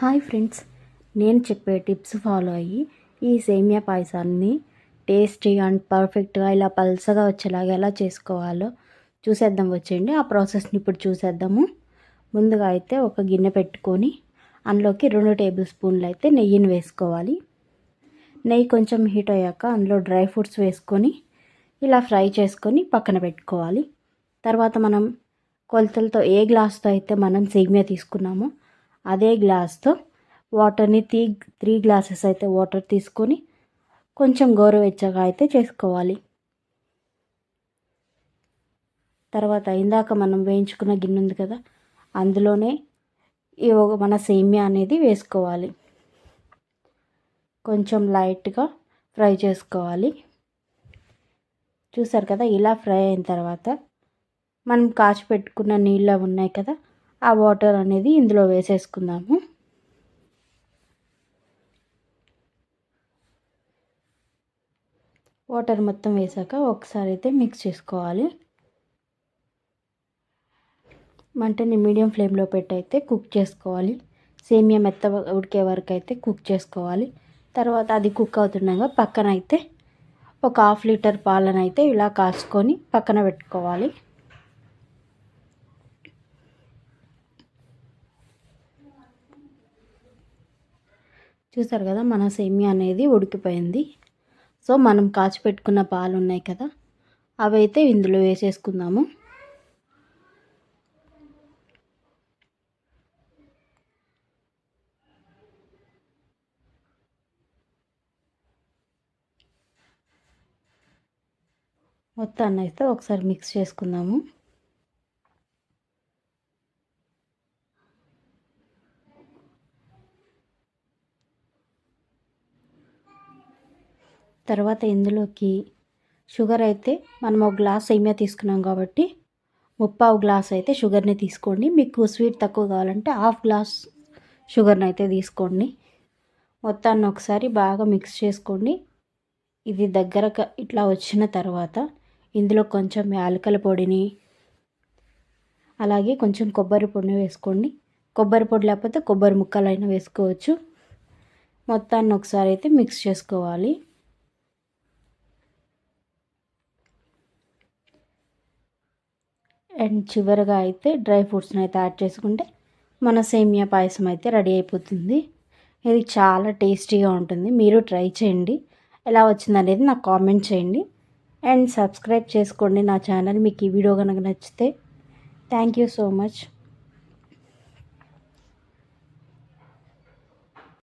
Hi friends, నేను చెప్పే tips follow అయ్యి ఈ సేమియా పాయసాన్ని టేస్టీ అండ్ పర్ఫెక్ట్గా ఇలా పల్సగా వచ్చేలాగా ఎలా చేసుకోవాలో చూసేద్దాం. వచ్చేయండి, ఆ ప్రాసెస్ని ఇప్పుడు చూసేద్దాము. ముందుగా అయితే ఒక గిన్నె పెట్టుకొని అందులోకి 2 టేబుల్ స్పూన్లు అయితే నెయ్యిని వేసుకోవాలి. నెయ్యి కొంచెం హీట్ అయ్యాక అందులో డ్రై ఫ్రూట్స్ వేసుకొని ఇలా ఫ్రై చేసుకొని పక్కన పెట్టుకోవాలి. తర్వాత మనం కొలతలతో ఏ గ్లాస్తో అయితే మనం సేమియా తీసుకున్నామో అదే గ్లాస్తో వాటర్ని 3 గ్లాసెస్ అయితే వాటర్ తీసుకొని కొంచెం గోరువెచ్చగా అయితే చేసుకోవాలి. తర్వాత ఇందాక మనం వేయించుకున్న గిన్నె ఉంది కదా, అందులోనే మన సేమియా అనేది వేసుకోవాలి. కొంచెం లైట్గా ఫ్రై చేసుకోవాలి. చూసారు కదా, ఇలా ఫ్రై అయిన తర్వాత మనం కాచి పెట్టుకున్న నీళ్ళు ఉన్నాయి కదా, ఆ వాటర్ అనేది ఇందులో వేసేసుకుందాము. వాటర్ మొత్తం వేసాక ఒకసారి అయితే మిక్స్ చేసుకోవాలి. మంటని మీడియం ఫ్లేమ్లో పెట్టి అయితే కుక్ చేసుకోవాలి. సేమియా మెత్తగా ఉడికే వరకు అయితే కుక్ చేసుకోవాలి. తర్వాత అది కుక్ అవుతుండగా పక్కన అయితే ఒక 1/2 లీటర్ పాలను అయితే ఇలా కాచుకొని పక్కన పెట్టుకోవాలి. చూసారు కదా, మన సేమియా అనేది ఉడికిపోయింది. సో మనం కాచి పెట్టుకున్న పాలు ఉన్నాయి కదా, అవి అయితే ఇందులో వేసేసుకుందాము. మొత్తాన్ని అయితే ఒకసారి మిక్స్ చేసుకుందాము. తర్వాత ఇందులోకి షుగర్ అయితే మనం ఒక గ్లాస్ సేమియా తీసుకున్నాం కాబట్టి 3/4 గ్లాస్ అయితే షుగర్ని తీసుకోండి. మీకు స్వీట్ తక్కువ కావాలంటే 1/2 గ్లాస్ షుగర్ని అయితే తీసుకోండి. మొత్తాన్ని ఒకసారి బాగా మిక్స్ చేసుకోండి. ఇది దగ్గరగా ఇట్లా వచ్చిన తర్వాత ఇందులో కొంచెం యాలకుల పొడిని అలాగే కొంచెం కొబ్బరి పొడిని వేసుకోండి. కొబ్బరి పొడి లేకపోతే కొబ్బరి ముక్కలైనా వేసుకోవచ్చు. మొత్తాన్ని ఒకసారి అయితే మిక్స్ చేసుకోవాలి. అండ్ చివరిగా అయితే డ్రై ఫ్రూట్స్ని అయితే యాడ్ చేసుకుంటే మన సేమియా పాయసం అయితే రెడీ అయిపోతుంది. ఇది చాలా టేస్టీగా ఉంటుంది. మీరు ట్రై చేయండి. ఎలా వచ్చిందనేది నాకు కామెంట్ చేయండి. అండ్ సబ్స్క్రైబ్ చేసుకోండి నా ఛానల్. మీకు ఈ వీడియో కనుక నచ్చితే థ్యాంక్ యూ సో మచ్.